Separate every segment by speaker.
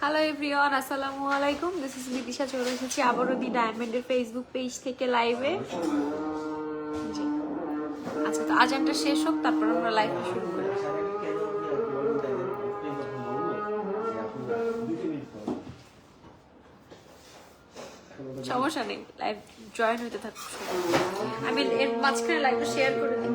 Speaker 1: Hello everyone, আসসালামু আলাইকুম। This is Bidisha, চলে এসেছি আবারও দি ডায়মন্ডের ফেসবুক পেজ থেকে লাইভে। আচ্ছা, তো আজানটা শেষ হোক, তারপর আমরা লাইভটা শুরু করি। সমস্যা নেই, লাইভ জয়েন হইতে থাকুক। আমি এর মাঝখানে লাইভটা শেয়ার করে দিই।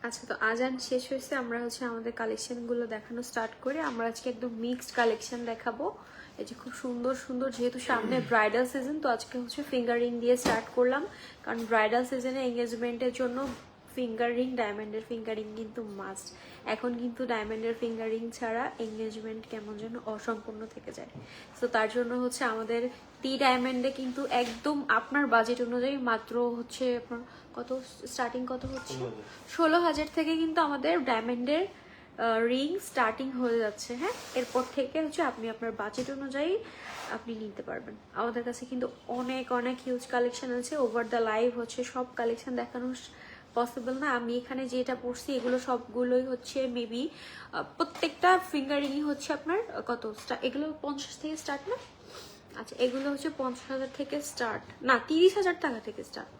Speaker 1: আচ্ছা, তো আজান শেষ হয়েছে, আমরা হচ্ছে আমাদের কালেকশনগুলো দেখানো স্টার্ট করে। আমরা আজকে একদম মিক্সড কালেকশন দেখাবো। এই যে খুব সুন্দর সুন্দর, যেহেতু সামনে ব্রাইডাল সিজন, তো আজকে হচ্ছে ফিঙ্গারিং দিয়ে স্টার্ট করলাম, কারণ ব্রাইডাল সিজনে এঙ্গেজমেন্টের জন্য ফিঙ্গারিং, ডায়মন্ডের ফিঙ্গারিং কিন্তু মাস্ট। এখন কিন্তু ডায়মন্ডের ফিঙ্গারিং ছাড়া এঙ্গেজমেন্ট কেমন যেন অসম্পূর্ণ থেকে যায়। তো তার জন্য হচ্ছে আমাদের টি ডায়মন্ডে কিন্তু একদম আপনার বাজেট অনুযায়ী মাত্র হচ্ছে আপনার কত স্টার্টিং কত হচ্ছে 16,000 থেকে কিন্তু আমাদের ডায়মন্ডের রিং স্টার্টিং হয়ে যাচ্ছে। হ্যাঁ, এরপর থেকে হচ্ছে আপনি আপনার বাজেট অনুযায়ী আপনি নিতে পারবেন। আমাদের কাছে কিন্তু অনেক অনেক হিউজ কালেকশন আছে। ওভার দ্য লাইভ হচ্ছে সব কালেকশন দেখানো পসিবল না। আমি এখানে যেটা পড়ছি এগুলো সবগুলোই হচ্ছে মেবি প্রত্যেকটা ফিঙ্গারিংই হচ্ছে আপনার কত, এগুলো 50 থেকে স্টার্ট না? আচ্ছা, এগুলো হচ্ছে 50,000 থেকে স্টার্ট না, 30,000 টাকা থেকে স্টার্ট।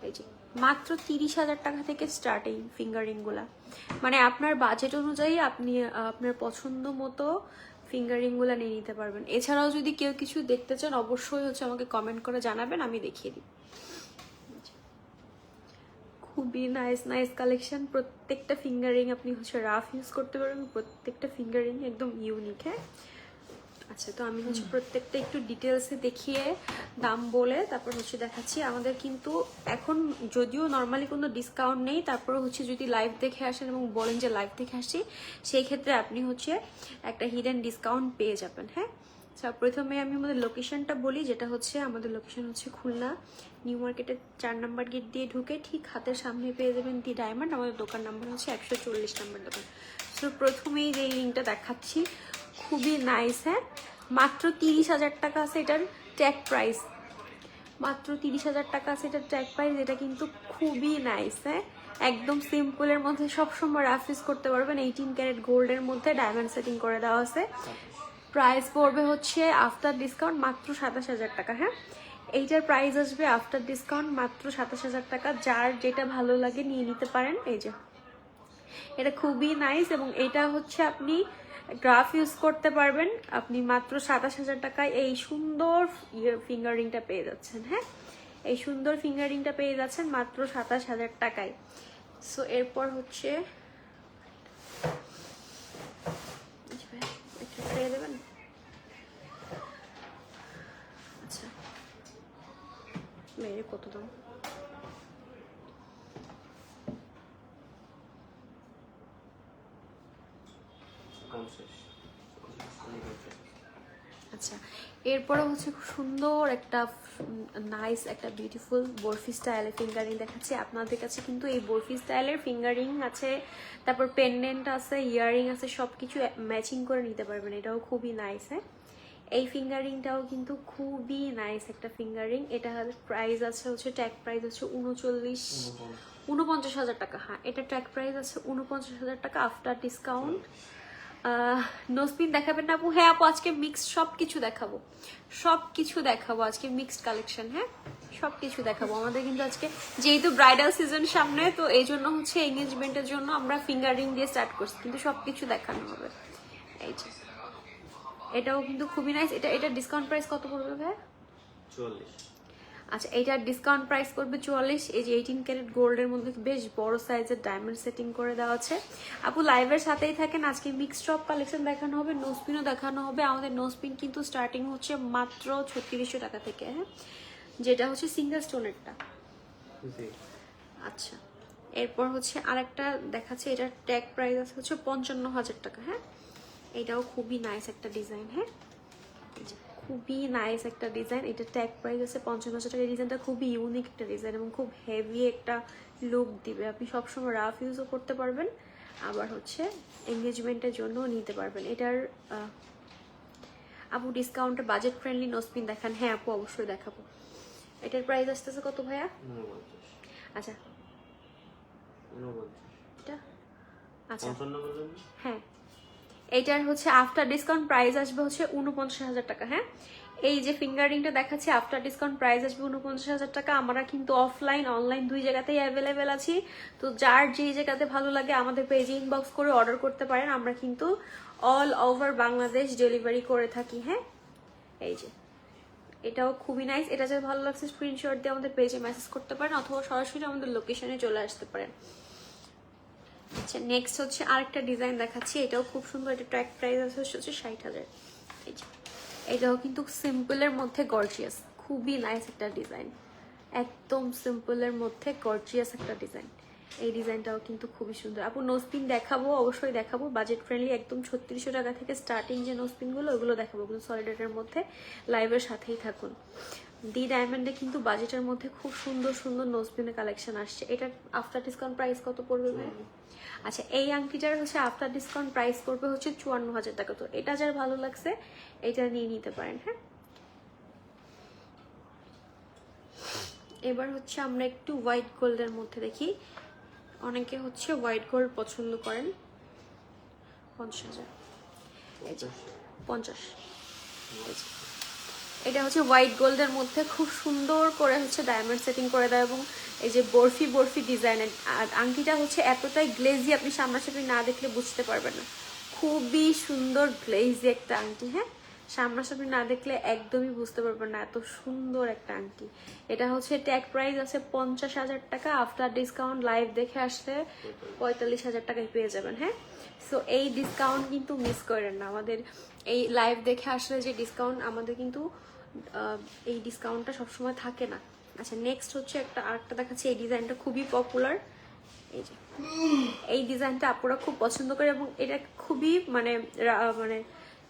Speaker 1: এই যে মাত্র 30,000 টাকা থেকে স্টার্ট এই ফিঙ্গারিং গুলা। মানে আপনার বাজেট অনুযায়ী আপনি আপনার পছন্দ মতো ফিঙ্গারিং গুলা নিয়ে নিতে পারবেন। এছাড়াও যদি কেউ কিছু দেখতে চান অবশ্যই হচ্ছে আমাকে কমেন্ট করে জানাবেন, আমি দেখিয়ে দিই। খুবই নাইস নাইস কালেকশন। প্রত্যেকটা ফিঙ্গারিং আপনি হচ্ছে রাফ ইউজ করতে পারবেন, প্রত্যেকটা ফিঙ্গারিং একদম ইউনিক। হ্যাঁ, আচ্ছা, তো আমি হচ্ছে প্রত্যেকটা একটু ডিটেলসে দেখিয়ে দাম বলে তারপর হচ্ছে দেখাচ্ছি। আমাদের কিন্তু এখন যদিও নর্মালি কোনো ডিসকাউন্ট নেই, তারপরে হচ্ছে যদি লাইভ দেখে আসেন এবং বলেন যে লাইভ দেখে আসছি, সেই ক্ষেত্রে আপনি হচ্ছে একটা হিডেন ডিসকাউন্ট পেয়ে যাবেন। হ্যাঁ, আচ্ছা, প্রথমে আমি আমাদের লোকেশনটা বলি, যেটা হচ্ছে আমাদের লোকেশন হচ্ছে খুলনা নিউ মার্কেটের 4 নম্বর গেট দিয়ে ঢুকে ঠিক হাতের সামনে পেয়ে যাবেন দি ডায়মন্ড। আমাদের দোকান নাম্বার হচ্ছে 140 নম্বর দোকান। তো প্রথমেই যে রিংটা দেখাচ্ছি খুবই নাইস, হ্যাঁ, মাত্র 30,000 টাকা আছে এটার ট্যাগ প্রাইস, মাত্র 30,000 টাকা আছে এটার ট্যাগ প্রাইস। এটা কিন্তু খুবই নাইস, হ্যাঁ, একদম সিম্পলের মধ্যে সবসময় রাফ ইউজ করতে পারবেন। 18 ক্যারেট গোল্ডের মধ্যে ডায়মন্ড সেটিং করে দেওয়া আছে। প্রাইস পড়বে হচ্ছে আফটার ডিসকাউন্ট মাত্র 27,000 টাকা, হ্যাঁ, এইটার প্রাইস আসবে আফটার ডিসকাউন্ট মাত্র 27,000 টাকা। যার যেটা ভালো লাগে নিয়ে নিতে পারেন। এই যে এটা খুবই নাইস, এবং এটা হচ্ছে আপনি গ্রাফ ইউজ করতে পারবেন। আপনি মাত্র 27,000 টাকায় এই সুন্দর ফিঙ্গার রিংটা পেয়ে যাচ্ছেন, হ্যাঁ, এই সুন্দর ফিঙ্গার রিংটা পেয়ে যাচ্ছেন মাত্র 27,000 টাকায়। সো এরপর হচ্ছে দেবেন। আচ্ছা, মেরে কত দাম? আচ্ছা, এরপরে হচ্ছে খুব সুন্দর একটা নাইস একটা বিউটিফুল বরফি স্টাইলের ফিঙ্গারিং দেখাচ্ছি আপনাদের কাছে। কিন্তু এই বরফি স্টাইলের ফিঙ্গারিং আছে, তারপর পেন্ডেন্ট আছে, ইয়াররিং আছে, সব কিছু ম্যাচিং করে নিতে পারবেন। এটাও খুবই নাইস, হ্যাঁ, এই ফিঙ্গারিংটাও কিন্তু খুবই নাইস একটা ফিঙ্গারিং। এটা প্রাইস আছে হচ্ছে ট্যাগ প্রাইস হচ্ছে 49,000 টাকা, হ্যাঁ, এটা ট্যাগ প্রাইস আছে 49,000 টাকা আফটার ডিসকাউন্ট। নোসপিন দেখাবেন না আপু? হ্যাঁ আপু, আজকে মিক্সড সবকিছু দেখাবো, সবকিছু দেখাবো আজকে, মিক্সড কালেকশন, হ্যাঁ, সবকিছু দেখাবো। আমাদের কিন্তু আজকে যেহেতু ব্রাইডাল সিজন সামনে, তো এই জন্য হচ্ছে এঙ্গেজমেন্টের জন্য আমরা ফিঙ্গারিং দিয়ে স্টার্ট করছি, কিন্তু সবকিছু দেখানো হবে। এই যে এটাও কিন্তু খুবই নাইস। এটা ডিসকাউন্ট প্রাইস কত পড়বে ভাই?
Speaker 2: 44।
Speaker 1: আচ্ছা, এইটার ডিসকাউন্ট প্রাইস করবে 44। এই যে 18 ক্যারেট গোল্ডের মধ্যে বেশ বড় সাইজের ডায়মন্ড সেটিং করে দেওয়া আছে। আপু লাইভের সাথেই থাকেন, আজকে মিক্সড টপ কালেকশন দেখানো হবে, নোসপিনও দেখানো হবে। আমাদের নোসপিন কিন্তু স্টার্টিং হচ্ছে মাত্র 3600 টাকা থেকে, হ্যাঁ, যেটা হচ্ছে সিঙ্গেল স্টোনেরটা। আচ্ছা, এরপর হচ্ছে আরেকটা দেখাচ্ছে, এটার ট্যাগ প্রাইস আছে হচ্ছে 55,000 টাকা, হ্যাঁ, এটাও খুবই নাইস একটা ডিজাইন, হ্যাঁ, খুবই নাইস একটা ডিজাইন। এটা ট্যাগ প্রাইস আছে 55,000 টাকা। ডিজাইনটা খুবই ইউনিক একটা ডিজাইন এবং খুব হেভি একটা লুক দিবে। আপনি সবসময় রাফ ইউজও করতে পারবেন, আবার হচ্ছে এঙ্গেজমেন্টের জন্যও নিতে পারবেন। এটার আপু ডিসকাউন্টে বাজেট ফ্রেন্ডলি নোসপিন দেখান। হ্যাঁ আপু, অবশ্যই দেখাবো। এটার প্রাইস আসতেছে কত ভাইয়া? আচ্ছা, এটা আচ্ছা, হ্যাঁ, এইটার হচ্ছে আফটার ডিসকাউন্ট প্রাইস আসবে হচ্ছে 49,000 টাকা, হ্যাঁ। এই যে ফিঙ্গারিংটা দেখাচ্ছি আফটার ডিসকাউন্ট প্রাইস আসবে 49,000 টাকা। আমরা কিন্তু অফলাইন অনলাইন দুই জায়গাতেই অ্যাভেলেবেল আছি। তো যার যেই জায়গাতে ভালো লাগে আমাদের পেজে ইনবক্স করে অর্ডার করতে পারেন। আমরা কিন্তু অল ওভার বাংলাদেশ ডেলিভারি করে থাকি, হ্যাঁ। এই যে এটাও খুবই নাইস। এটা যাদের ভালো লাগছে স্ক্রিনশট দিয়ে আমাদের পেজে মেসেজ করতে পারেন, অথবা সরাসরি আমাদের লোকেশনে চলে আসতে পারেন। আচ্ছা, নেক্সট হচ্ছে আরেকটা ডিজাইন দেখাচ্ছি, এটাও খুব সুন্দর। এটা ট্র্যাক প্রাইস আছে হচ্ছে 60,000। এই যে এটাও কিন্তু সিম্পলের মধ্যে গর্জিয়াস, খুবই নাইস একটা ডিজাইন, একদম সিম্পলের মধ্যে গর্জিয়াস একটা ডিজাইন। এই ডিজাইনটাও কিন্তু খুবই সুন্দর। আপু নোসপিন দেখাবো, অবশ্যই দেখাবো, বাজেট ফ্রেন্ডলি একদম 3600 টাকা থেকে স্টার্টিং যে নোসপিনগুলো ওগুলো দেখাবো, ওগুলো সলিডেটের মধ্যে। লাইভের সাথেই থাকুন। দি ডায়মন্ডে কিন্তু বাজেটের মধ্যে খুব সুন্দর সুন্দর নোসপিনের কালেকশন আসছে। এটার আফটার ডিসকাউন্ট প্রাইস কত পড়বে ভাই? আচ্ছা, এই আংটিটার হচ্ছে আফটার ডিসকাউন্ট প্রাইস পড়বে হচ্ছে 54,000 টাকা। তো এটা যার ভালো লাগছে এটা নিয়ে নিতে পারেন, হ্যাঁ। এবার হচ্ছে আমরা একটু হোয়াইট গোল্ডের মধ্যে দেখি। অনেকে হচ্ছে হোয়াইট গোল্ড পছন্দ করেন। 50,000, 50। এটা হচ্ছে হোয়াইট গোল্ডের মধ্যে খুব সুন্দর করে হচ্ছে ডায়মন্ড সেটিং করে দেয়, এবং এই যে বরফি বরফি ডিজাইনের। আর আংটিটা হচ্ছে এতটাই গ্লেজি, আপনি সামনাসামনি না দেখলে বুঝতে পারবেন না। খুবই সুন্দর গ্লেজি একটা আংটি, হ্যাঁ, সামনাসামনি না দেখলে একদমই বুঝতে পারবেন না, এত সুন্দর একটা আংটি। এটা হচ্ছে ট্যাগ প্রাইস আছে 50,000 টাকা। আফটার ডিসকাউন্ট লাইভ দেখে আসলে 45,000 টাকায় পেয়ে যাবেন, হ্যাঁ। সো এই ডিসকাউন্ট কিন্তু মিস করেন না। আমাদের এই লাইভ দেখে আসলে যে ডিসকাউন্ট, আমাদের কিন্তু এই ডিসকাউন্টটা সবসময় থাকে না। আচ্ছা, নেক্সট হচ্ছে আরেকটা দেখাচ্ছি। এই ডিজাইনটা খুবই পপুলার। এই যে এই ডিজাইনটা আপুরা খুব পছন্দ করে, এবং এটা খুবই মানে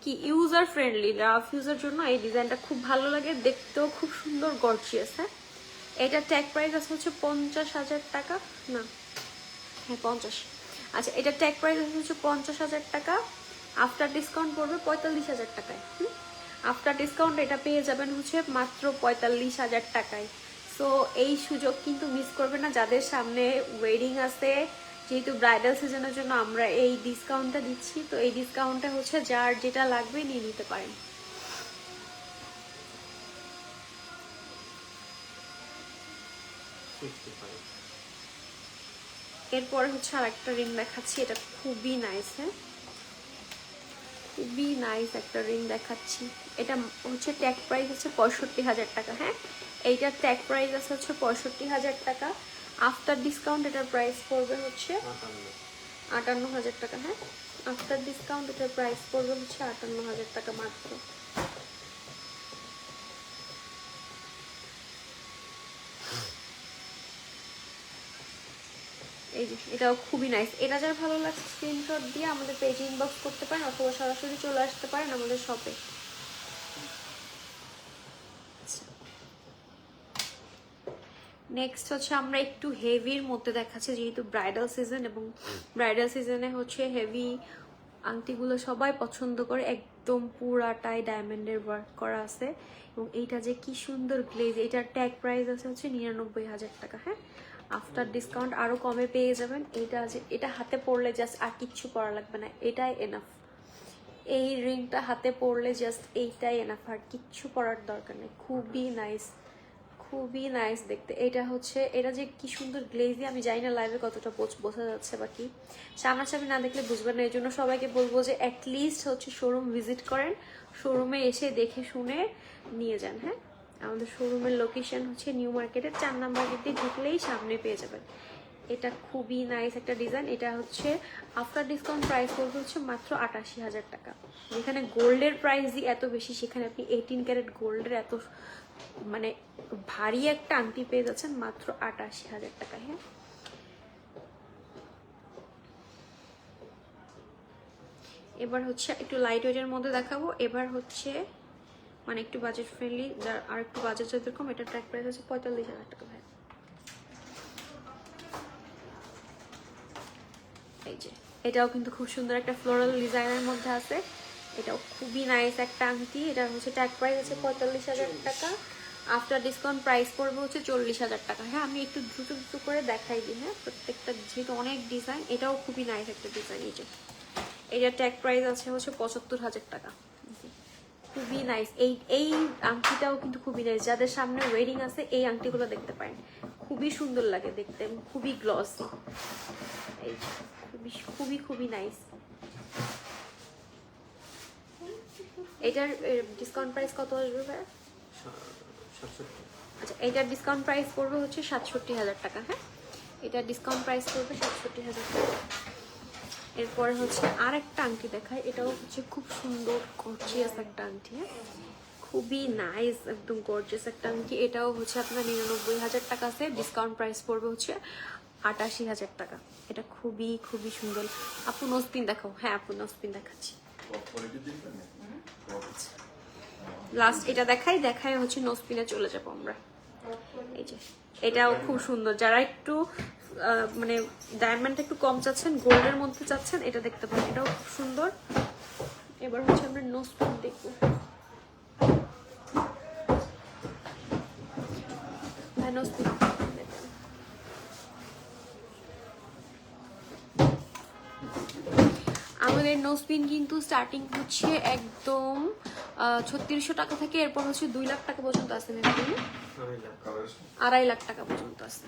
Speaker 1: কি ইউজার ফ্রেন্ডলি, রাফ ইউজার জন্য এই ডিজাইনটা খুব ভালো লাগে, দেখতেও খুব সুন্দর গর্জিয়াস। হ্যাঁ, এটা ট্যাগ প্রাইস আছে হচ্ছে 50,000 টাকা, না হ্যাঁ 50। আচ্ছা, এটা ট্যাগ প্রাইস আছে হচ্ছে 50,000 টাকা, আফটার ডিসকাউন্ট পড়বে 45,000 টাকায়। আফটার ডিসকাউন্ট এটা পেয়ে যাবেন হচ্ছে মাত্র 45,000 টাকায়। সো এই সুযোগ কিন্তু মিস করবে না যাদের সামনে ওয়েডিং আছে, যেহেতু ব্রাইডাল সিজনের জন্য আমরা এই ডিসকাউন্টটা দিচ্ছি। তো এই ডিসকাউন্টটা হচ্ছে যার যেটা লাগবে নিয়ে নিতে পারেন। এরপরে হচ্ছে আর একটা রিং দেখাচ্ছি, এটা খুবই নাইস। হ্যাঁ, খুবই নাইস একটা রিং দেখাচ্ছি। এটা হচ্ছে ট্যাগ প্রাইস হচ্ছে 65,000 টাকা। হ্যাঁ, এইটার ট্যাগ প্রাইস আছে হচ্ছে 65,000 টাকা, আফটার ডিসকাউন্ট এটার প্রাইস পড়বে হচ্ছে 58,000 টাকা। হ্যাঁ, আফটার ডিসকাউন্ট এটার প্রাইস পড়বে হচ্ছে 58,000 টাকা মাত্র। এই যে এটাও খুবই নাইস। এটা যার ভালো লাগছে স্ক্রিনশট দিয়ে আমাদের পেজে ইনবক্স করতে পারেন অথবা সরাসরি চলে আসতে পারেন আমাদের শপে। নেক্সট হচ্ছে আমরা একটু হেভির মধ্যে দেখাচ্ছি, যেহেতু ব্রাইডাল সিজন, এবং ব্রাইডাল সিজনে হচ্ছে হেভি আংটিগুলো সবাই পছন্দ করে, একদম পুরাটাই ডায়মন্ডের ওয়ার্ক করা আছে। এবং এইটা যে কি সুন্দর গ্লেজ, এটার ট্যাগ প্রাইস আছে হচ্ছে 99,000 টাকা। হ্যাঁ, আফটার ডিসকাউন্ট আরও কমে পেয়ে যাবেন। এটা হাতে পরলে জাস্ট আর কিচ্ছু করা লাগবে না, এটাই এনাফ। এই রিংটা হাতে পরলে জাস্ট এইটাই এনাফ, আর কিচ্ছু করার দরকার নেই। খুবই নাইস, খুবই নাইস দেখতে। এটা যে কি সুন্দর গ্লেজি, আমি জানি না লাইভে কতটা বোঝা যাচ্ছে বা কি, সামনাসামনি না দেখলে বুঝবেন না। এই জন্য সবাইকে বলবো যে অ্যাটলিস্ট হচ্ছে শোরুম ভিজিট করেন, শোরুমে এসে দেখে শুনে নিয়ে যান। হ্যাঁ, আমাদের শোরুমের লোকেশন হচ্ছে নিউ মার্কেটের 4 নাম্বার গেটে ঢুকলেই সামনে পেয়ে যাবেন। এটা খুবই নাইস একটা ডিজাইন। এটা হচ্ছে আফটার ডিসকাউন্ট প্রাইস পড়বে হচ্ছে মাত্র 88,000 টাকা। যেখানে গোল্ডের প্রাইসই এত বেশি, সেখানে আপনি 18 ক্যারেট গোল্ডের এত মানে ভারী একটা আংটি পেয়ে যাচ্ছেন মাত্র 88,000 টাকায়। হ্যাঁ, এবার হচ্ছে একটু লাইট ওয়েটের মধ্যে দেখাবো। এবার হচ্ছে মানে একটু বাজেট ফ্রেন্ডলি, যার আর একটু বাজেট যেরকম, এটা ট্র্যাক প্রাইস হচ্ছে 45,000 টাকা। ভাই এই যে এটাও কিন্তু খুব সুন্দর একটা ফ্লোরাল ডিজাইনের মধ্যে আছে, এটাও খুবই নাইস একটা আংটি। এটা হচ্ছে ট্যাগ প্রাইস আছে 45,000 টাকা, আফটার ডিসকাউন্ট প্রাইস পড়বে হচ্ছে 40,000 টাকা। হ্যাঁ, আমি একটু দ্রুত দ্রুত করে দেখাই দিই। হ্যাঁ, প্রত্যেকটা যেহেতু অনেক ডিজাইন, এটাও খুবই নাইস একটা ডিজাইন। এই যে এটা ট্যাগ প্রাইস আছে হচ্ছে 75,000 টাকা। খুবই নাইস। এই আংটিটাও কিন্তু খুবই নাইস, যাদের সামনে ওয়েডিং আছে এই আংটিগুলো দেখতে পারেন, খুবই সুন্দর লাগে দেখতে, খুবই গ্লসি। এই খুবই খুবই খুবই নাইস। এটার ডিসকাউন্ট প্রাইস কত আসবে ভাই? আচ্ছা, এটার ডিসকাউন্ট প্রাইস পড়বে হচ্ছে 67,000 টাকা। হ্যাঁ, এটার ডিসকাউন্ট প্রাইস পড়বে 67,000 টাকা। এরপরে হচ্ছে আর একটা আংটি দেখায়, এটাও হচ্ছে খুব সুন্দর গর্জিয়াস একটা আংটি। হ্যাঁ, খুবই নাইস, একদম গর্জিয়াস একটা আংটি। এটাও হচ্ছে আপনার 99,000 টাকা আছে, ডিসকাউন্ট প্রাইস পড়বে হচ্ছে 88,000 টাকা। এটা খুবই খুবই সুন্দর। আপু নোজপিন দেখাও। হ্যাঁ আপু, নোজপিন দেখাচ্ছি। লাস্ট এটা দেখাই হচ্ছে নোজপিনে চলে যাবো আমরা। এই যে এটাও খুব সুন্দর, যারা একটু মানে ডায়মন্ড একটু কম চাচ্ছেন, গোল্ডের মধ্যে চাচ্ছেন, এটা দেখতে পারেন, এটাও খুব সুন্দর। এবার হচ্ছে আমরা নোজপিন দেখবো। ভাই নোজপিন আমাদের নোজপিন কিন্তু স্টার্টিং হচ্ছে একদম 3600 টাকা থেকে, এরপর হচ্ছে 2 লাখ টাকা পর্যন্ত আছে, 2.5 লাখ টাকা পর্যন্ত আছে।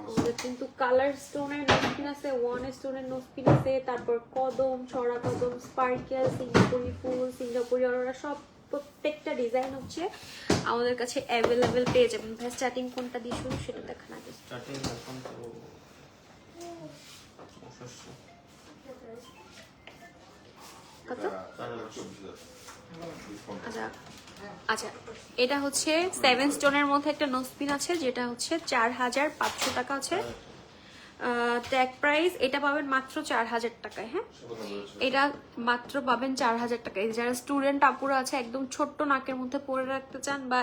Speaker 1: আমাদের কিন্তু কালার স্টোনের নোজপিন আছে, 1 স্টোনের নোজপিন আছে, তারপর কদম, ছড়া কদম, স্পার্কেল, সিঙ্গাপুরি ফুল, সিঙ্গাপুরি অরোরা, সব প্রত্যেকটা ডিজাইন হচ্ছে আমাদের কাছে অ্যাভেলেবেল পেয়ে যাবেন। ভাই স্টার্টিং কোনটা দিয়ে শুরু সেটা দেখান আগে। স্টার্টিং এখন তো কত? আচ্ছা আচ্ছা, এটা হচ্ছে 7 স্টোনের মধ্যে একটা নোজপিন আছে, যেটা হচ্ছে 4,500 টাকা আছে। ট্যাগ প্রাইস এটা পাবেন মাত্র 4000 টাকায়। হ্যাঁ, এটা মাত্র পাবেন 4000 টাকায়। যারা স্টুডেন্ট আপুরা আছে একদম ছোট্ট নাকের মধ্যে পরে রাখতে চান বা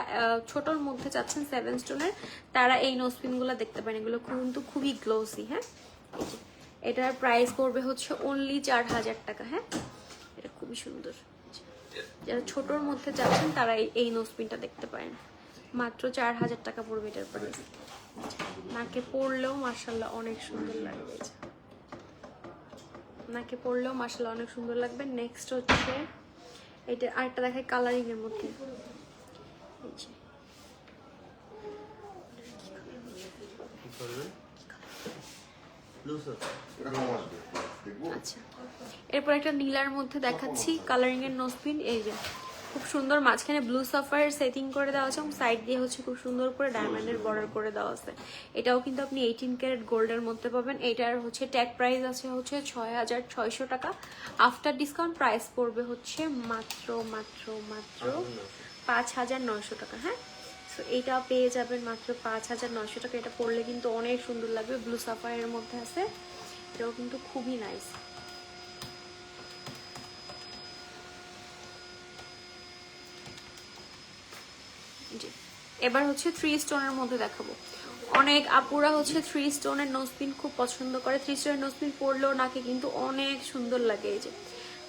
Speaker 1: ছোটর মধ্যে চাচ্ছেন 7 স্টোনের, তারা এই নোজপিনগুলো দেখতে পারেন। এগুলো কিন্তু খুবই গ্লোসি। হ্যাঁ, এটার প্রাইস পড়বে হচ্ছে অনলি 4000 টাকা। হ্যাঁ, এটা খুবই সুন্দর। যারা ছোটর মধ্যে চাচ্ছেন তারা এই নোজপিনটা দেখতে পারেন। মাত্র 4000 টাকা পড়বে এটার প্রাইস। নাকে পড়লেও মাশাআল্লাহ অনেক সুন্দর লাগবে। নাকে পড়লেও মাশাআল্লাহ অনেক সুন্দর লাগবে। নেক্সট হচ্ছে এটা আরেকটা দেখাই কালারিং এর মধ্যে। আচ্ছা, এরপর একটা নীলার মধ্যে দেখাচ্ছি কালারিং এর নোজপিন। এই যে খুব সুন্দর মাঝখানে ব্লু সাফায়ার সেটিং করে দেওয়া আছে এবং সাইড দিয়ে হচ্ছে খুব সুন্দর করে ডায়মন্ডের বর্ডার করে দেওয়া আছে। এটাও কিন্তু আপনি 18 ক্যারেট গোল্ডের মধ্যে পাবেন। এটার হচ্ছে ট্যাগ প্রাইস আছে হচ্ছে 6600 টাকা। আফটার ডিসকাউন্ট প্রাইস পড়বে হচ্ছে মাত্র মাত্র মাত্র 5900 টাকা। হ্যাঁ, সো এটা পেয়ে যাবেন মাত্র 5900 টাকা। এটা পরলে কিন্তু অনেক সুন্দর লাগবে। ব্লু সাফায়ারের মধ্যে আছে, এটাও কিন্তু খুবই নাইস। এবার হচ্ছে 3 স্টোনের মধ্যে দেখাবো। অনেক আপুরা হচ্ছে 3 স্টোনের নোজপিন খুব পছন্দ করে। 3 স্টোনের নোজপিন পরলেও নাকে কিন্তু অনেক সুন্দর লাগে। এই যে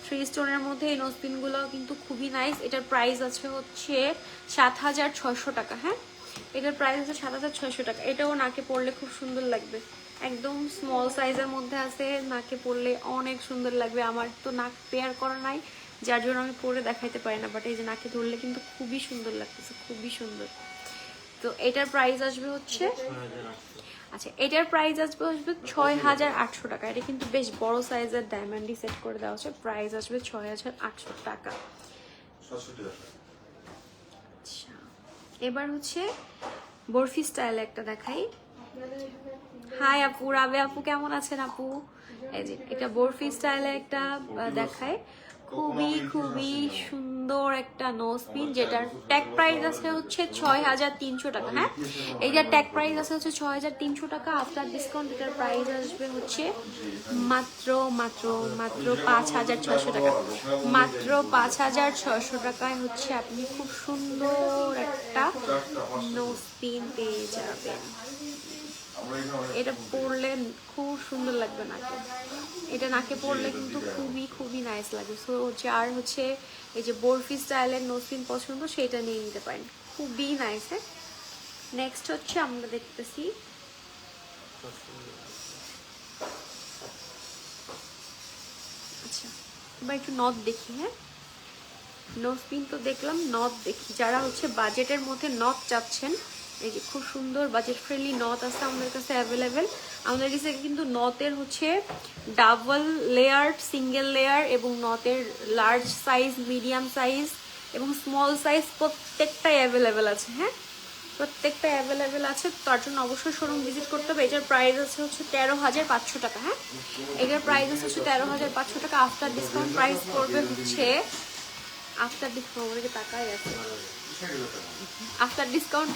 Speaker 1: 3 স্টোনের মধ্যে এই নোজপিনগুলো কিন্তু খুবই নাইস। এটার প্রাইস আছে হচ্ছে 7600 টাকা। হ্যাঁ, এটার প্রাইস আছে 7600 টাকা। এটাও নাকে পরলে খুব সুন্দর লাগবে। একদম স্মল সাইজের মধ্যে আছে, নাকে পরলে অনেক সুন্দর লাগবে। আমার তো নাক পেয়ার করা নাই, যার জন্য আমি পরে দেখাইতে পারি না, বাট এই যে নাকে ধরলে কিন্তু খুবই সুন্দর লাগতেছে, খুবই সুন্দর। তো এটার প্রাইস আসবে হচ্ছে আচ্ছা, এটার প্রাইস আসবে 6800 টাকা। এটা কিন্তু বেশ বড় সাইজের ডায়মন্ডি সেট করে দেওয়া হচ্ছে। প্রাইস আসবে 6800 টাকা। আচ্ছা, এবার হচ্ছে বরফি স্টাইল একটা দেখাই। হাই আপু, রাবে আপু কেমন আছেন আপু? এই যে এটা বরফি স্টাইলে একটা দেখায়, খুবই খুবই সুন্দর একটা নোজপিন, যেটার ট্যাগ প্রাইস আছে হচ্ছে 6300 টাকা। হ্যাঁ, এইটার ট্যাগ প্রাইস আছে হচ্ছে 6300 টাকা। আফটার ডিসকাউন্ট এটার প্রাইস আসবে হচ্ছে মাত্র মাত্র মাত্র 5600 টাকা। মাত্র 5600 টাকায় হচ্ছে আপনি খুব সুন্দর একটা নোজপিন পেয়ে যাবেন। এটা পরলে খুব সুন্দর লাগবে নাকে। এটা নাকে পরলে কিন্তু খুবই খুবই নাইস লাগে। সো যার হচ্ছে এই যে বরফি স্টাইলের নোজপিন পছন্দ সেটা নিয়ে নিতে পারেন, খুবই নাইস। হ্যাঁ, নেক্সট হচ্ছে আমরা দেখতেছি আচ্ছা, এবার একটু নথ দেখি। হ্যাঁ, নোজপিন তো দেখলাম, নথ দেখি। যারা হচ্ছে বাজেটের মধ্যে নথ চাচ্ছেন, এই যে খুব সুন্দর বাজেট ফ্রেন্ডলি নথ আছে আমাদের কাছে অ্যাভেলেবেল। আমাদের কাছে কিন্তু নথের হচ্ছে ডাবল লেয়ার, সিঙ্গেল লেয়ার এবং নথের লার্জ সাইজ, মিডিয়াম সাইজ এবং স্মল সাইজ প্রত্যেকটাই অ্যাভেলেবেল আছে। হ্যাঁ, প্রত্যেকটা অ্যাভেলেবেল আছে, তার জন্য অবশ্যই শোরুম ভিজিট করতে হবে। এটার প্রাইস আছে হচ্ছে 13500 টাকা। হ্যাঁ, এটার প্রাইস আছে হচ্ছে 13500 টাকা। আফটার ডিসকাউন্ট প্রাইস পড়বে হচ্ছে আফটার ডিসকাউন্ট টাকায় আছে। আফটার ডিসকাউন্ট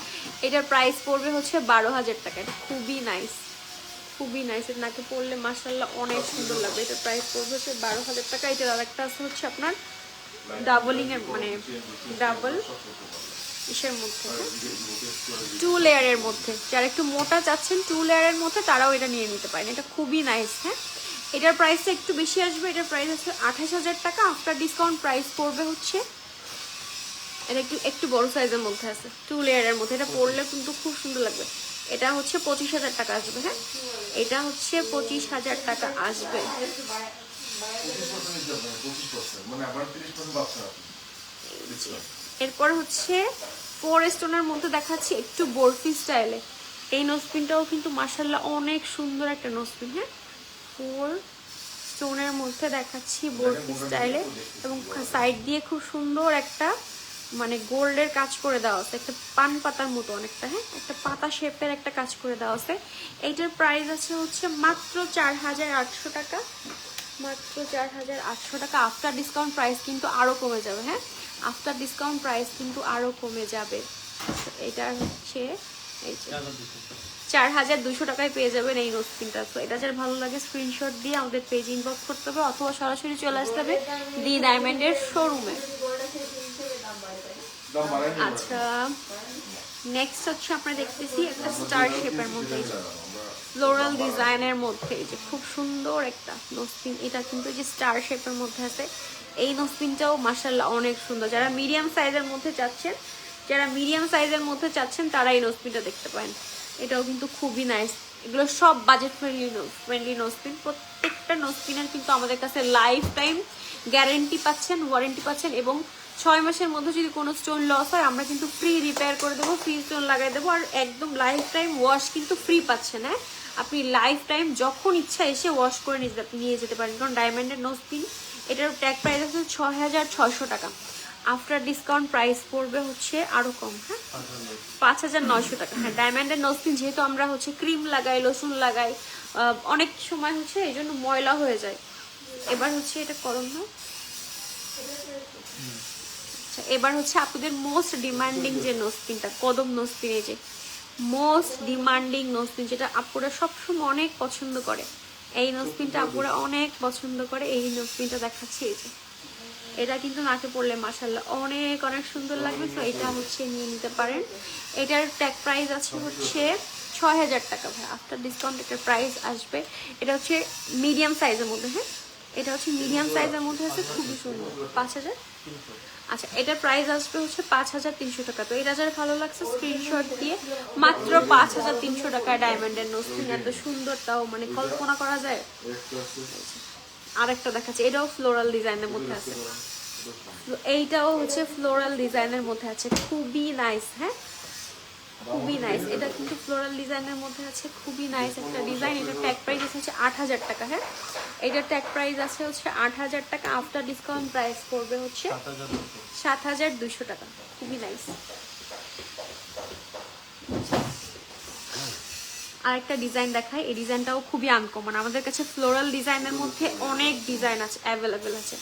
Speaker 1: এটার প্রাইস পড়বে হচ্ছে 12000 টাকা। এটা খুবই নাইস, খুবই নাইস। এর নাকে পরলে মাশাআল্লাহ অনেক সুন্দর লাগবে। এটার প্রাইস পড়বে হচ্ছে 12000 টাকা। এটার আরেকটা আছে হচ্ছে আপনার ডাবলিং এর, মানে ডাবল ইসের মধ্যে, 2 লেয়ারের মধ্যে। যারা একটু মোটা চাচ্ছেন 2 লেয়ারের মধ্যে, তারাও এটা নিয়ে নিতে পারেন। এটা খুবই নাইস। হ্যাঁ, এটার প্রাইসটা একটু বেশি আসবে। এটার প্রাইস হচ্ছে 28000 টাকা। আফটার ডিসকাউন্ট প্রাইস পড়বে হচ্ছে, এটা একটু বড় সাইজের মধ্যে আছে, 2 লেয়ারের মধ্যে। এটা পরলে কিন্তু খুব সুন্দর লাগবে। এটা হচ্ছে 25000 টাকা আসবে। হ্যাঁ, এটা হচ্ছে 25000 টাকা আসবে। এরপর হচ্ছে 4 স্টোনের মধ্যে দেখাচ্ছি একটু বরফি স্টাইলে। এই নোজপিনটাও কিন্তু মাশাআল্লাহ অনেক সুন্দর একটা নোজপিন। হ্যাঁ, 4 স্টোনের মধ্যে দেখাচ্ছি বরফি স্টাইলে এবং সাইড দিয়ে খুব সুন্দর একটা মানে গোল্ডের কাজ করে দেওয়া আছে, একটা পান পাতার মতো অনেকটা। হ্যাঁ, একটা পাতা শেপের একটা কাজ করে দেওয়া আছে। এইটার প্রাইস আছে হচ্ছে মাত্র 4800 টাকা। মাত্র 4800 টাকা। আফটার ডিসকাউন্ট প্রাইস কিন্তু আরো কমে যাবে। হ্যাঁ, আফটার ডিসকাউন্ট প্রাইস কিন্তু আরো কমে যাবে। এটা হচ্ছে এই যে 4200 টাকায় পেয়ে যাবেন এই নোজপিনটা। তো এটা যার ভালো লাগে স্ক্রিনশট দিয়ে আমাদের পেজ ইনবক্স করতে হবে অথবা সরাসরি চলে আসতে হবে দি ডায়মন্ডের শোরুমে। আচ্ছা, নেক্সট হচ্ছে আপনারা দেখতেছি একটা স্টার শেপের মধ্যে ফ্লোরাল ডিজাইনের মধ্যে এই যে খুব সুন্দর একটা নোজপিন। এটা কিন্তু যে স্টার শেপের মধ্যে আছে। এই নোজপিনটাও মাশাআল্লাহ অনেক সুন্দর। যারা মিডিয়াম সাইজের মধ্যে চাচ্ছেন তারা এই নোজপিনটা দেখতে পারেন। এটাও কিন্তু খুবই নাইস। এগুলো সব বাজেট ফ্রেন্ডলি নোজপিন। প্রত্যেকটা নোজপিনের কিন্তু আমাদের কাছে লাইফ টাইম গ্যারেন্টি পাচ্ছেন, ওয়ারেন্টি পাচ্ছেন, এবং 6 মাসের মধ্যে যদি কোনো স্টোন লস হয় আমরা কিন্তু ফ্রি রিপেয়ার করে দেবো, ফ্রি স্টোন লাগাই দেবো, আর একদম লাইফ টাইম ওয়াশ কিন্তু ফ্রি পাচ্ছেন। হ্যাঁ, আপনি লাইফ টাইম যখন ইচ্ছা এসে ওয়াশ করে নিয়ে যেতে পারেন। কারণ ডায়মন্ডের নোজপিন এটার ট্যাগ প্রাইস আছে 6600 টাকা। আফটার ডিসকাউন্ট প্রাইস পড়বে হচ্ছে আরো কম, হ্যাঁ 5900 টাকা। হ্যাঁ, ডায়মন্ডের নোজপিন যেহেতু আমরা হচ্ছে ক্রিম লাগাই, লোশন লাগাই, অনেক সময় হচ্ছে এই জন্য ময়লা হয়ে যায়। এবার হচ্ছে এটা করুন না। আচ্ছা, এবার হচ্ছে আপনাদের মোস্ট ডিমান্ডিং যে নোজপিনটা, কদম নোজপিন, এই যে মোস্ট ডিমান্ডিং নোজপিন যেটা আপুরা সবসময় অনেক পছন্দ করে, এই নোজপিনটা আপুরা অনেক পছন্দ করে। এই নোজপিনটা দেখাচ্ছি, এই যে এটা কিন্তু নাকে পড়লে মাশাআল্লাহ অনেক অনেক সুন্দর লাগবে। তো এটা হচ্ছে নিয়ে নিতে পারেন। এটার ট্যাগ প্রাইস আছে হচ্ছে 6000 টাকা। ভাই আফটার ডিসকাউন্ট এটার প্রাইস আসবে, এটা হচ্ছে মিডিয়াম সাইজের মধ্যে। হ্যাঁ, এটা হচ্ছে মিডিয়াম সাইজের মধ্যে আছে, খুবই সুন্দর। 5000। আচ্ছা, এটার প্রাইস আসবে হচ্ছে 5300 টাকা। তো এটা যার ভালো লাগছে স্ক্রিনশট দিয়ে মাত্র 5300 টাকায় ডায়মন্ডের নোজপিন এত সুন্দর, তাও মানে কল্পনা করা যায়। আরেকটা দেখাচ্ছে, এটাও ফ্লোরাল ডিজাইনের মধ্যে আছে। এইটাও হচ্ছে ফ্লোরাল ডিজাইনের মধ্যে আছে, খুবই নাইস। হ্যাঁ, খুবই নাইস। এটা কিন্তু ফ্লোরাল ডিজাইনের মধ্যে আছে, খুবই নাইস একটা ডিজাইন। এটার ট্যাগ প্রাইস আছে হচ্ছে 8000 টাকা। হ্যাঁ, এটার ট্যাগ প্রাইস আছে হচ্ছে 8000 টাকা। আফটার ডিসকাউন্ট প্রাইস পড়বে হচ্ছে 7200 টাকা। খুবই নাইস। আরেকটা ডিজাইন দেখাই, এই ডিজাইনটাও খুবই আনকমন। আমাদের কাছে ফ্লোরাল ডিজাইনের মধ্যে অনেক ডিজাইন আছে, অ্যাভেলেবেল আছে।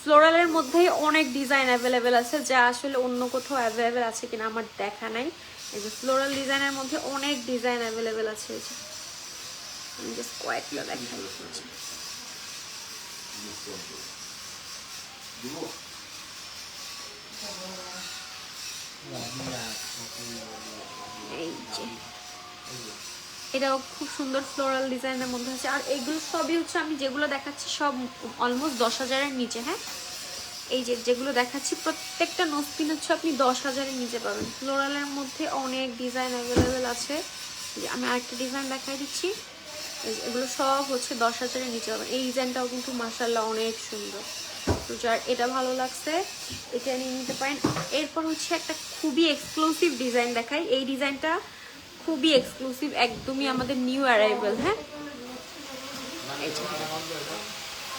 Speaker 1: ফ্লোরালের মধ্যেই অনেক ডিজাইন অ্যাভেলেবেল আছে, যা আসলে অন্য কোথাও অ্যাভেলেবেল আছে কিনা আমার দেখা নাই। এই যে ফ্লোরাল ডিজাইনের মধ্যে অনেক ডিজাইন অ্যাভেলেবেল আছে। এই যে আমি জাস্ট কয়েকটা দেখাই। এই যে এটাও খুব সুন্দর ফ্লোরাল ডিজাইনের মধ্যে আছে। আর এগুলো সবই হচ্ছে আমি যেগুলো দেখাচ্ছি সব অলমোস্ট 10,000-এর নিচে। হ্যাঁ, এই যে যেগুলো দেখাচ্ছি প্রত্যেকটা নোজপিন হচ্ছে আপনি 10,000-এর নিচে পাবেন। ফ্লোরালের মধ্যে অনেক ডিজাইন অ্যাভেলেবেল আছে। আমি আরেকটা ডিজাইন দেখাই দিচ্ছি। এগুলো সব হচ্ছে 10,000-এর নিচে পাবেন। এই ডিজাইনটাও কিন্তু মাশাআল্লাহ অনেক সুন্দর। তো যার এটা ভালো লাগছে এটা নিয়ে নিতে পারেন। এরপর হচ্ছে একটা খুবই এক্সক্লুসিভ ডিজাইন দেখাই। এই ডিজাইনটা খুবই এক্সক্লুসিভ, একদমই আমাদের নিউ অ্যারাইভেল। হ্যাঁ,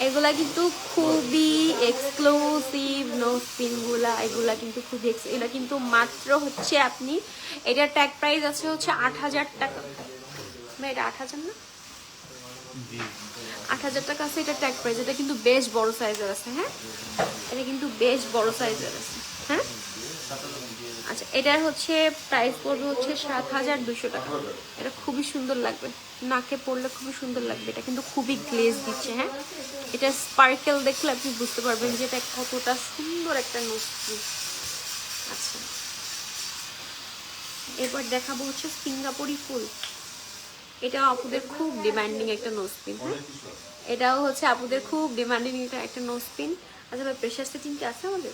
Speaker 1: এগুলা কিন্তু খুবই এক্সক্লুসিভ নোজপিনগুলা, এগুলা কিন্তু খুবই এটা কিন্তু মাত্র হচ্ছে আপনি এটার ট্যাগ প্রাইস আছে হচ্ছে 8000 টাকা। এটা 8000 না, 8000 টাকা আছে এটা ট্যাগ প্রাইস। এটা কিন্তু বেশ বড় সাইজের আছে। হ্যাঁ, এটা কিন্তু বেশ বড় সাইজের আছে। হ্যাঁ, আচ্ছা, এটার হচ্ছে প্রাইস পড়বে হচ্ছে 7200 টাকা। এটা খুবই সুন্দর লাগবে, নাকে পড়লে খুবই সুন্দর লাগবে। এটা কিন্তু খুবই গ্লেজ দিচ্ছে। হ্যাঁ, এটা স্পার্কেল দেখলে আপনি বুঝতে পারবেন যে এটা কতটা সুন্দর একটা নোজপিন। আচ্ছা, এবার দেখাবো হচ্ছে সিঙ্গাপুরি ফুল। এটাও আপুদের খুব ডিমান্ডিং একটা নোজপিন। হ্যাঁ, এটাও হচ্ছে আপুদের খুব ডিমান্ডিং একটা নোজপিন। আচ্ছা ভাই, প্রেশার সেটিং কি আছে আমাদের?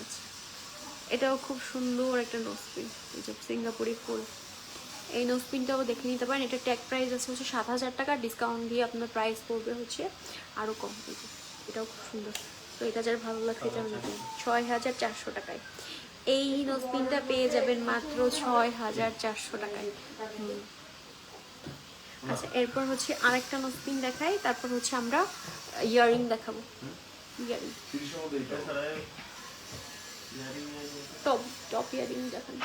Speaker 1: আচ্ছা, এটাও খুব সুন্দর একটা নোজপিন, এই যে সিঙ্গাপুরি ফুল। এই নোজপিনটাও দেখে নিতে পারেন। এটা ট্যাগ প্রাইস আছে হচ্ছে 7000 টাকা। ডিসকাউন্ট দিয়ে আপনার প্রাইস পড়বে হচ্ছে আরও কম। এটাও খুব সুন্দর। তো এটা যার ভালো লাগছে এটা নিতে 6400 টাকায়। এই নোজপিনটা পেয়ে যাবেন মাত্র 6400 টাকায়। আচ্ছা, এরপর হচ্ছে আরেকটা নোজপিন দেখাই, তারপর হচ্ছে আমরা ইয়ারিং দেখাবো। ইয়ারিং টপ ইয়ারিং দেখান।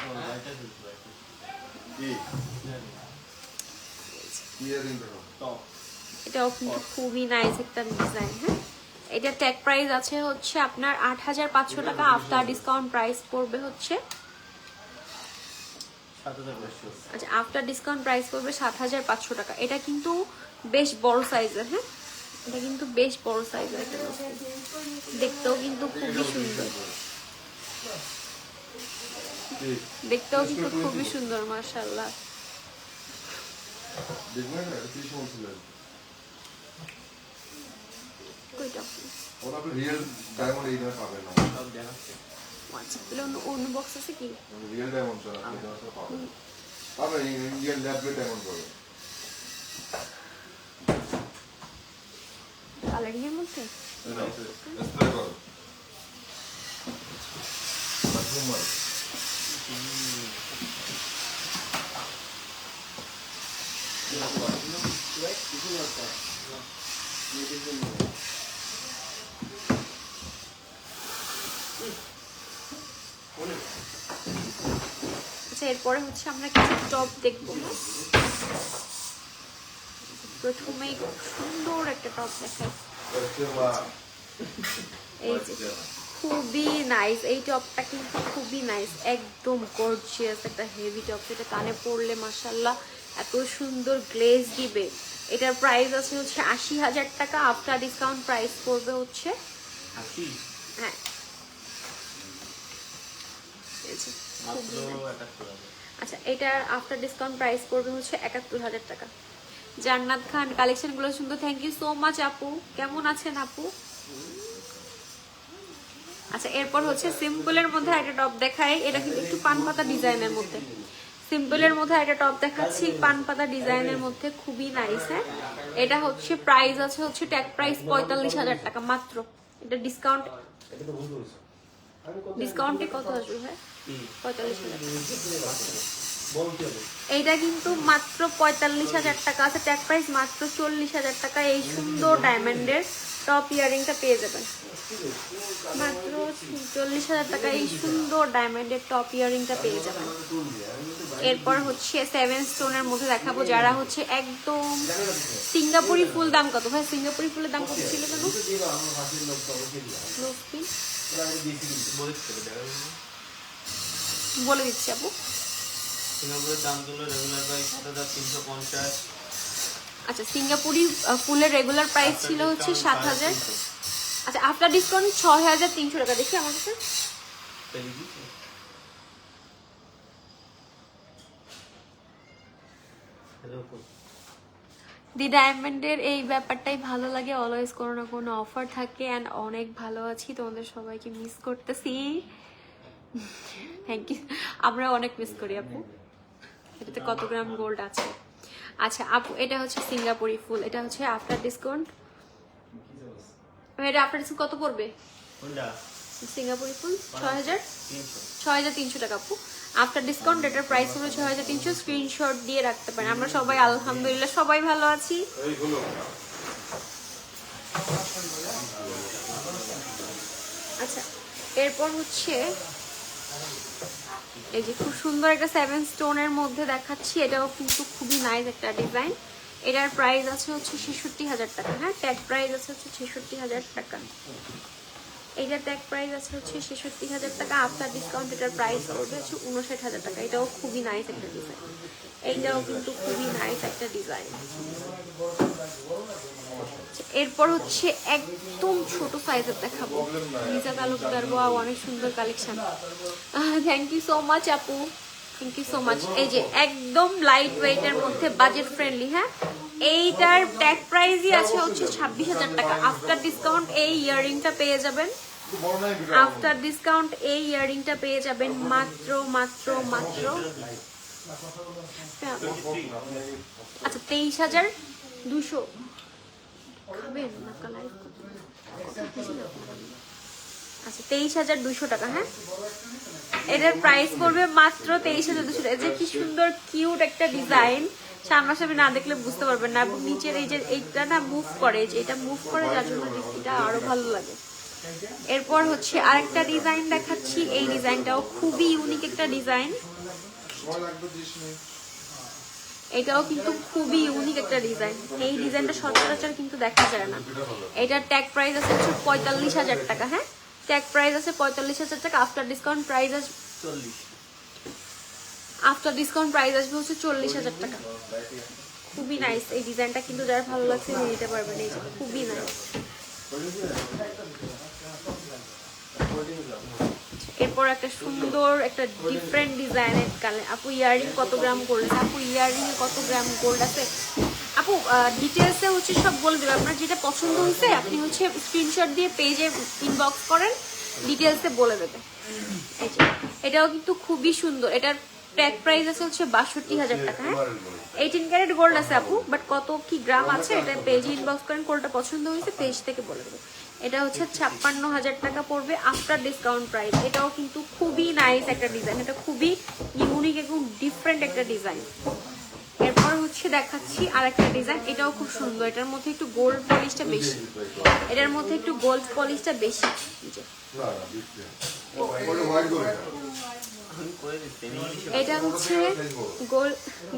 Speaker 1: এটাও কিন্তু খুবই নাইস একটা ডিজাইন। হ্যাঁ, এটা ট্যাগ প্রাইস আছে হচ্ছে আপনার 8500 টাকা। আফটার ডিসকাউন্ট প্রাইস পড়বে হচ্ছে আচ্ছা আফটার ডিসকাউন্ট প্রাইস পড়বে 7500 টাকা। এটা কিন্তু বেশ বড় সাইজের, হ্যাঁ এটা কিন্তু বেশ বড় সাইজের একটা দেখতেও কিন্তু খুবই সুন্দর, দেখতেও কিন্তু খুবই সুন্দর মাশাআল্লাহ। কইটা
Speaker 2: ওরা আপনি রিয়েল ডায়মন্ড এই দামে পাবেন না। সব দেখাচ্ছে।
Speaker 1: আচ্ছা তাহলে অন্য বক্স আছে কি?
Speaker 2: রিয়েল ডায়মন্ড ছাড়া আপনি দামে পাবেন। পাবেন ইন্ডিয়ান ল্যাবলেট ডায়মন্ড পাবেন।
Speaker 1: কালারিং এর মধ্যে?
Speaker 2: এটা স্প্রে করো। মাশরুম
Speaker 1: আচ্ছা এরপরে হচ্ছে আমরা কিছু টপ দেখবো। প্রথমেই সুন্দর একটা টপ দেখাই, এই যে খুবই নাইস। এই টপটা কিন্তু খুবই নাইস, একদম গর্জিয়াস একটা হেভি টপ। এটা কানে পরলে মাশাআল্লাহ এত সুন্দর গ্লেজ দিবে। এটার প্রাইস আছে হচ্ছে 80,000 টাকা। আফটার ডিসকাউন্ট প্রাইস পড়বে হচ্ছে
Speaker 3: 80।
Speaker 1: হ্যাঁ আচ্ছা এটার আফটার ডিসকাউন্ট প্রাইস পড়বে হচ্ছে 71,000 টাকা। জান্নাত খান কালেকশন গুলো সুন্দর, থ্যাংক ইউ সো মাচ আপু। কেমন আছেন আপু? আচ্ছা এরপর হচ্ছে সিম্পলের মধ্যে একটা টপ দেখাই। এটা কিন্তু একটু পান পাতা ডিজাইনের মধ্যে, সিম্পলের মধ্যে একটা টপ দেখাচ্ছি পান পাতা ডিজাইনের মধ্যে, খুবই নাইস। হ্যাঁ এটা হচ্ছে প্রাইস আছে হচ্ছে ট্যাগ প্রাইস 45,000 টাকা মাত্র। এটা ডিসকাউন্ট, ডিসকাউন্টে কত আসবে ভাই? 45,000। এইটা কিন্তু মাত্র 45,000 টাকা আছে, ট্যাগ প্রাইস মাত্র 40,000 টাকা। এই সুন্দর ডায়মন্ডের টপ ইয়ারিংটা পেয়ে যাবেন মাত্র 40,000 টাকা। এই সুন্দর ডায়মন্ডের টপ ইয়ারিংটা পেয়ে যাবেন। এরপর হচ্ছে 7 স্টোনের মধ্যে দেখাবো, যারা হচ্ছে একদম সিঙ্গাপুরি ফুল। দাম কত ভাই? সিঙ্গাপুরি ফুলের দাম কত ছিল কেন? বলে দিচ্ছি আপু।
Speaker 3: সিঙ্গাপুরের দাম হলো রেগুলার প্রাইস 7,350।
Speaker 1: আচ্ছা সিঙ্গাপুরি ফুলের রেগুলার প্রাইস ছিল হচ্ছে 7,000। আচ্ছা আফটার ডিসকাউন্ট 6,300 টাকা। দেখি আমার কাছে দি ডায়মন্ডের এই ব্যাপারটাই ভালো লাগে, অলওয়েজ কোনো না কোনো অফার থাকে। অ্যান্ড অনেক ভালো আছি, তোমাদের সবাইকে মিস করতেছি। থ্যাংক ইউ, আমরা অনেক মিস করি আপু। এটাতে কত গ্রাম গোল্ড আছে? আচ্ছা আপু এটা হচ্ছে সিঙ্গাপুরি ফুল, এটা হচ্ছে আফটার ডিসকাউন্ট। এটা আফটার ডিসকাউন্ট কত পড়বে? সিঙ্গাপুরি ফুল 6,300 টাকা আপু। আফটার ডিসকাউন্ট এটার প্রাইস হলো 6,300। স্ক্রিনশট দিয়ে রাখতে পারেন। আমরা সবাই আলহামদুলিল্লাহ সবাই ভালো আছি। আচ্ছা এরপর হচ্ছে এই যে খুব সুন্দর একটা 7 স্টোনের মধ্যে দেখাচ্ছি। এটাও কিন্তু খুবই নাইস একটা ডিজাইন। এটার প্রাইস আছে হচ্ছে 66,000 টাকা। হ্যাঁ ট্যাগ প্রাইস আছে হচ্ছে 66,000 টাকা। এটার ট্যাগ প্রাইস আছে হচ্ছে 66,000 টাকা। আফটার ডিসকাউন্ট এটার প্রাইস পড়বে হচ্ছে 59,000 টাকা। এটাও খুবই নাইস একটা ডিজাইন, এইটাও কিন্তু খুবই নাইস একটা ডিজাইন। এরপর হচ্ছে একদম ছোট সাইজের দেখাবো, লিজা তালুকদার। ওয়াও অনেক সুন্দর collection, thank you so much আপু, থ্যাংক ইউ সো মাচ। এই যে একদম লাইট ওয়েটের মধ্যে বাজেট ফ্রেন্ডলি। হ্যাঁ এইটার ট্যাগ প্রাইসই আছে হচ্ছে 26,000 টাকা। আফটার ডিসকাউন্ট এই ইয়াররিংটা পেয়ে যাবেন, আফটার ডিসকাউন্ট এই ইয়াররিংটা পেয়ে যাবেন মাত্র মাত্র মাত্র আচ্ছা 23,200। খাবেন না কালাই? আচ্ছা 23,200 টাকা। হ্যাঁ এটার প্রাইস পড়বে মাত্র 23,200 টাকা। যে কি সুন্দর কিউট একটা ডিজাইন, সামনাসামনি না দেখলে বুঝতে পারবেন না। এবং নিচের এই যে এইটা না মুভ করে, যে এটা মুভ করে যার জন্য এটা আরো ভালো লাগে। এরপর হচ্ছে আরেকটা ডিজাইন দেখাচ্ছি। এই ডিজাইনটাও খুবই ইউনিক একটা ডিজাইন, এটাও কিন্তু খুবই ইউনিক একটা ডিজাইন। এই ডিজাইনটা সচরাচর কিন্তু দেখা যায় না। এটার ট্যাগ প্রাইস আছে হচ্ছে 45,000 টাকা। হ্যাঁ ট্যাগ প্রাইস আছে 45,000 টাকা। আফটার ডিসকাউন্ট প্রাইস আছে আফটার ডিসকাউন্ট প্রাইস আসবে হচ্ছে 40,000 টাকা। খুবই নাইস এই ডিজাইনটা, কিন্তু যারা ভালো লাগছে নিয়ে নিতে পারবেন। এই যে খুবই নাইস। এরপর একটা সুন্দর একটা ডিফারেন্ট ডিজাইনের কালে আপু ইয়াররিং কত গ্রাম গোল্ড আছে? আপু ইয়াররিং এ কত গ্রাম গোল্ড আছে আপু? ডিটেলসে হচ্ছে সব বলে দেবে। আপনার যেটা পছন্দ হয়েছে আপনি হচ্ছে স্ক্রিনশট দিয়ে পেজে ইনবক্স করেন, ডিটেলসে বলে দেবে। এই যে এটাও কিন্তু খুবই সুন্দর। এটার ট্যাগ প্রাইস আছে হচ্ছে 62,000 টাকা। হ্যাঁ 18 ক্যারেট গোল্ড আছে আপু, বাট কত কি গ্রাম আছে এটা পেজে ইনবক্স করেন। কোনটা পছন্দ হয়েছে পেজ থেকে বলে দেবে। এটা হচ্ছে 56,000 টাকা পড়বে আফটার ডিসকাউন্ট প্রাইস। এটাও কিন্তু খুবই নাইস একটা ডিজাইন, এটা খুবই ইউনিক এবং ডিফারেন্ট একটা ডিজাইন। এরপর হচ্ছে দেখাচ্ছি আর একটা ডিজাইন, এটাও খুব সুন্দর। এটার মধ্যে একটু গোল্ড পলিশটা বেশি, এটার মধ্যে একটু গোল্ড পলিশটা বেশি। এটা হচ্ছে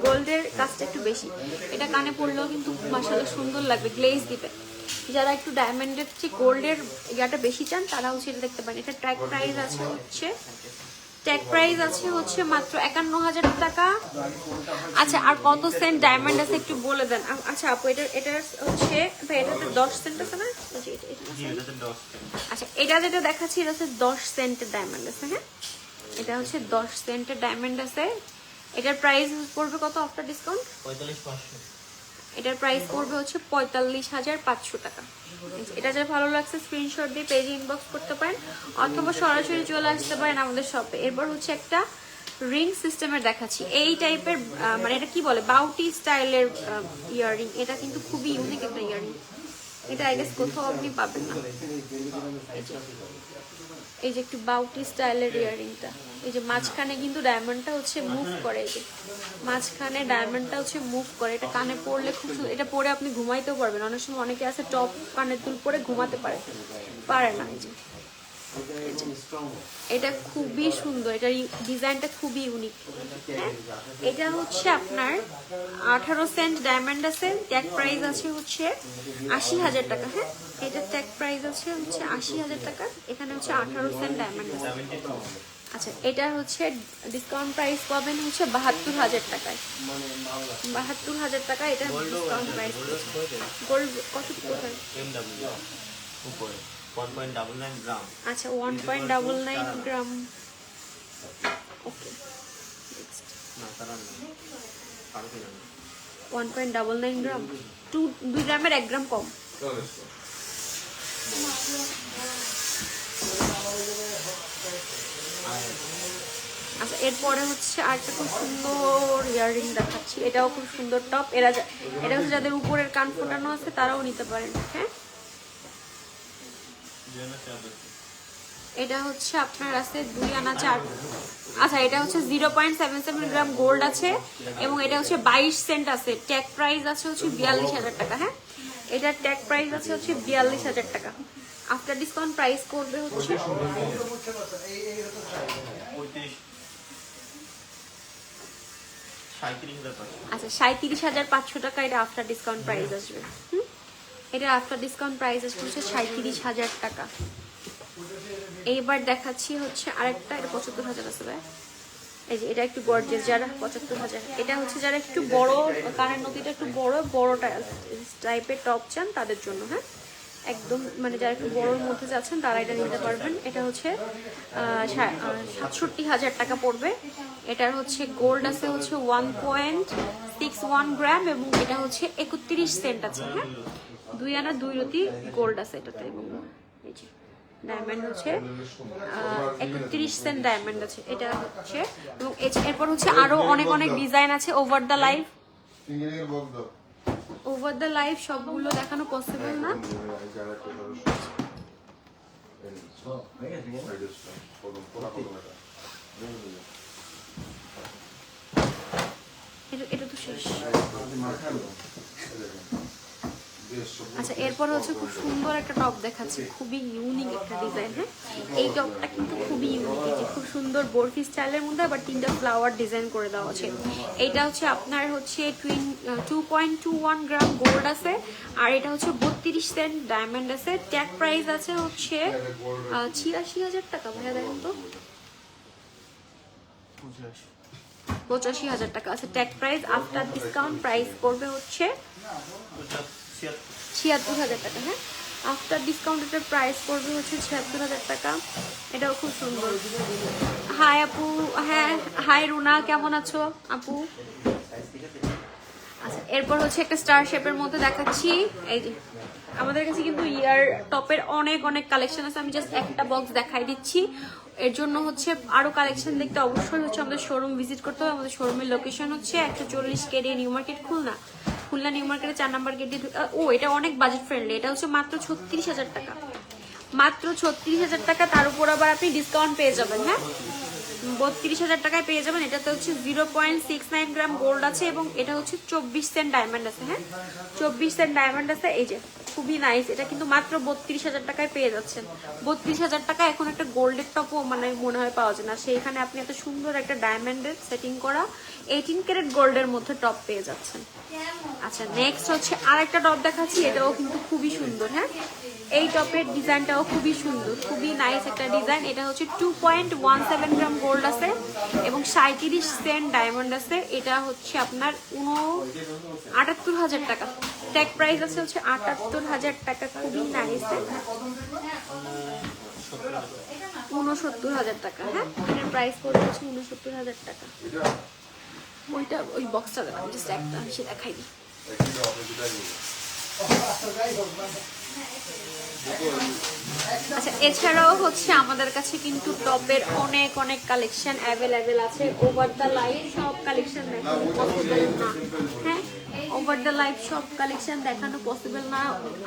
Speaker 1: গোল্ডের কাজটা একটু বেশি, এটা কানে পড়লেও কিন্তু মাশাআল্লাহ সুন্দর লাগবে, গ্লেজ দিবে। যারা একটু ডায়মন্ডের চেয়ে গোল্ডের ইয়াটা বেশি চান তারা হচ্ছে এটা দেখতে পারেন। এটা ট্যাগ প্রাইস আছে হচ্ছে মাত্র 51,000 টাকা। আচ্ছা আর কত সেন্ট ডায়মন্ড আছে একটু বলে দেন। আচ্ছা আপু এটা হচ্ছে এটাতে 10 সেন্ট আছে না? আচ্ছা এটা যেটা দেখাচ্ছি এটা হচ্ছে 10 সেন্টের ডায়মন্ড আছে। হ্যাঁ এটা হচ্ছে 10 সেন্টের ডায়মন্ড আছে। এটার প্রাইস পড়বে কত আফটার ডিসকাউন্ট?
Speaker 3: 45,500।
Speaker 1: এটার প্রাইস পড়বে হচ্ছে 45,500 টাকা। এটা যা ভালো লাগছে স্ক্রিনশট দিয়ে পেজে ইনবক্স করতে পারেন অথবা সরাসরি চলে আসতে পারেন আমাদের শপে। এরপর হচ্ছে একটা রিং সিস্টেমের দেখাচ্ছি, এই টাইপের মানে এটা কি বলে বাউটি স্টাইলের ইয়াররিং। এটা কিন্তু খুবই ইউনিক একটা ইয়াররিং, এটা আই গেস কোথাও আপনি পাবেন না। এই যে একটু বাউটি স্টাইলের ইয়াররিংটা, এই যে মাঝখানে কিন্তু ডায়মন্ডটা হচ্ছে মুভ করে, এই যে মাঝখানে ডায়মন্ডটা হচ্ছে মুভ করে। এটা কানে পরলে খুব সুন্দর, এটা পরে আপনি ঘুমাইতেও পারবেন। অনেক সময় অনেকে আছে টপ কানের দুল পরে ঘুমাতে পারে না। এই যে এটা খুবই সুন্দর, এটা ডিজাইনটা খুবই ইউনিক। হ্যাঁ এটা হচ্ছে আপনার 18 সেন্ট ডায়মন্ড আছে, ট্যাগ প্রাইস আছে হচ্ছে 80,000 টাকা। হ্যাঁ এটা ট্যাগ প্রাইস আছে হচ্ছে 80,000 টাকা। এখানে হচ্ছে 18 সেন্ট ডায়মন্ড আছে। আচ্ছা এটা হচ্ছে ডিসকাউন্ট প্রাইস পাবেন হচ্ছে 72,000 টাকায়। 72,000 টাকা এটা ডিসকাউন্ট প্রাইস। গোল্ড কত কোথায়?
Speaker 3: উপরে 1.99 গ্রাম।
Speaker 1: আচ্ছা 1.99 গ্রাম। ওকে
Speaker 3: না তারা না, আর কি না
Speaker 1: 1.99 গ্রাম, 2 গ্রামের 1 গ্রাম কম। আচ্ছা এরপরে হচ্ছে আরেকটা খুব সুন্দর ইয়াররিং দেখাচ্ছি, এটাও খুব সুন্দর টপ। এটা হচ্ছে যাদের উপরের কান ফোটানো আছে তারাও নিতে পারেন। হ্যাঁ এটা হচ্ছে আপনার আছে 2 আনা 4। আচ্ছা এটা হচ্ছে 0.77 গ্রাম গোল্ড আছে এবং এটা হচ্ছে 22 সেন্ট আছে। ট্যাগ প্রাইস আছে হচ্ছে 42,000 টাকা। হ্যাঁ এটার ট্যাগ প্রাইস আছে হচ্ছে 42,000 টাকা। আফটার ডিসকাউন্ট প্রাইস করবে হচ্ছে আচ্ছা 37,500 টাকা। এটা আফটার ডিসকাউন্ট প্রাইস আসবে। এটা আফটার ডিসকাউন্ট প্রাইস আসবে হচ্ছে 37,000 টাকা। এইবার দেখাচ্ছি হচ্ছে আরেকটা, এটা 75,000 আছে ভাই। এই যে এটা একটু গর্জিয়াস, যারা 75,000। এটা হচ্ছে যারা একটু বড় কানের নথিটা একটু বড় টাইপের টপ চান তাদের জন্য। হ্যাঁ একদম মানে যারা একটু বড়োর মধ্যে যাচ্ছেন তারা এটা নিতে পারবেন। এটা হচ্ছে 67,000 টাকা পড়বে। এটার হচ্ছে গোল্ড আছে হচ্ছে 1.61 গ্রাম এবং এটা হচ্ছে 31 সেন্ট আছে। হ্যাঁ 2 আনা 2 রতি গোল্ড আছে এটাতে এবং এই যে ডায়মন্ড হচ্ছে 31 সেন্ট ডায়মন্ড আছে এটা হচ্ছে। এবং এরপর হচ্ছে আরো অনেক ডিজাইন আছে। ওভার দ্য লাইফ সবগুলো দেখানো পসিবল না। এটা তো শেষ। আচ্ছা এরপর হচ্ছে খুব সুন্দর একটা টপ দেখাচ্ছি, খুবই ইউনিক একটা ডিজাইন। হ্যাঁ এই টপটা কিন্তু খুবই ইউনিক, এই যে খুব সুন্দর বরফি স্টাইলের মধ্যে আবার 3টা ফ্লাওয়ার ডিজাইন করে দেওয়া আছে। এইটা হচ্ছে আপনার হচ্ছে 2.21 গ্রাম গোল্ড আছে আর এটা হচ্ছে 32 সেন্ট ডায়মন্ড আছে। ট্যাগ প্রাইস আছে হচ্ছে 86,000 টাকা। ভাইয়া দেখেন তো 85,000 টাকা আছে tag price. After discount price পড়বে হচ্ছে
Speaker 3: ওটা
Speaker 1: 76,000 টাকা। হ্যাঁ, আফটার ডিসকাউন্টের প্রাইস পড়বে হচ্ছে 76,000 টাকা। এটাও খুব সুন্দর। হাই আপু, হ্যাঁ হাই রুনা, কেমন আছো আপু? আচ্ছা, এরপর হচ্ছে একটা স্টার শেপের মধ্যে দেখাচ্ছি। এই যে আমাদের কাছে কিন্তু ইয়ার টপের অনেক অনেক কালেকশন আছে, আমি জাস্ট একটা বক্স দেখাই দিচ্ছি। এর জন্য হচ্ছে আরো কালেকশন দেখতে অবশ্যই হচ্ছে আমাদের শোরুম ভিজিট করতে হবে। আমাদের শোরুমের লোকেশন হচ্ছে 140 K D new market, Khulna. Khulna new মার্কেটে 4 নাম্বার গেটে। ও, এটা অনেক বাজেট ফ্রেন্ডলি, এটা হচ্ছে মাত্র 36,000 টাকা। মাত্র 36,000 টাকা, তার উপর আবার আপনি ডিসকাউন্ট পেয়ে যাবেন। হ্যাঁ, 32,000 টাকায় পেয়ে যাবেন। এটাতে হচ্ছে 0.69 গ্রাম গোল্ড আছে এবং এটা হচ্ছে 24 সেন্ট ডায়মন্ড আছে। হ্যাঁ, 24 সেন্ট ডায়মন্ড আছে। এই যে খুবই নাইস, এটা কিন্তু মাত্র 32,000 টাকায় পেয়ে যাচ্ছেন। 32,000 টাকা এখন একটা গোল্ডের টপও মানে মনে হয় পাওয়া যায় না, সেইখানে আপনি এত সুন্দর একটা ডায়মন্ডের সেটিং করা 18 ক্যারেট গোল্ডের মধ্যে টপ পেয়ে যাচ্ছেন। আচ্ছা, নেক্সট হচ্ছে আরেকটা টপ দেখাচ্ছি, এটাও কিন্তু খুবই সুন্দর। হ্যাঁ, এই টপের ডিজাইনটাও খুবই সুন্দর, খুবই নাইস একটা ডিজাইন। এটা হচ্ছে 2.17 গ্রাম গোল্ড আছে এবং 37 সেন্ট ডায়মন্ড আছে। এটা হচ্ছে আপনার 78,000 টাকা। ট্যাগ প্রাইস আছে হচ্ছে 78,000 টাকা। খুবই নাইস, 69,000 টাকা। হ্যাঁ, এটার প্রাইস পড়ছে হচ্ছে 69,000 টাকা। ওইটা ওই বক্সটা দেখাবো, জাস্ট একটা সে দেখাই দিই। আচ্ছা, এছাড়াও হচ্ছে আমাদের কাছে কিন্তু টপের অনেক অনেক কালেকশন অ্যাভেলেবেল আছে। ওভার দ্য লাইফ সব কালেকশন দেখানো পসিবল না। হ্যাঁ, ওভার দ্য লাইফ সব কালেকশন দেখানো পসিবল না।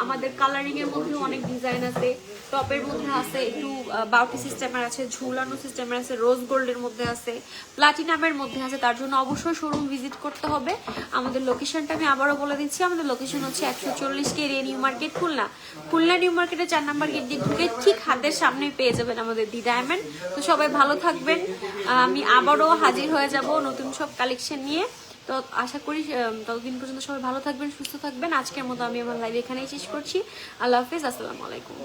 Speaker 1: আমাদের কালারিং এর মধ্যে অনেক ডিজাইন আছে, টপের মধ্যে আছে একটু বাউটি সিস্টেমের আছে, ঝুলানো সিস্টেমের আছে, রোজ গোল্ডের মধ্যে আছে, প্লাটিনামের মধ্যে আছে। তার জন্য অবশ্যই শোরুম ভিজিট করতে হবে। আমাদের লোকেশনটা আমি আবারও বলে দিচ্ছি, আমাদের লোকেশন হচ্ছে 140 K D new market, Khulna. Khulna new মার্কেটে 4 নাম্বার গেট দিয়ে ঢুকে ঠিক হাতের সামনে পেয়ে যাবেন আমাদের দি ডায়মন্ড। তো সবাই ভালো থাকবেন, আমি আবারও হাজির হয়ে যাব নতুন সব কালেকশন নিয়ে। তো আশা করি ততদিন পর্যন্ত সবাই ভালো থাকবেন, সুস্থ থাকবেন। আজকের মতো আমি আমার লাইভ এখানেই শেষ করছি। আল্লাহ হাফিজ, আসসালামু আলাইকুম।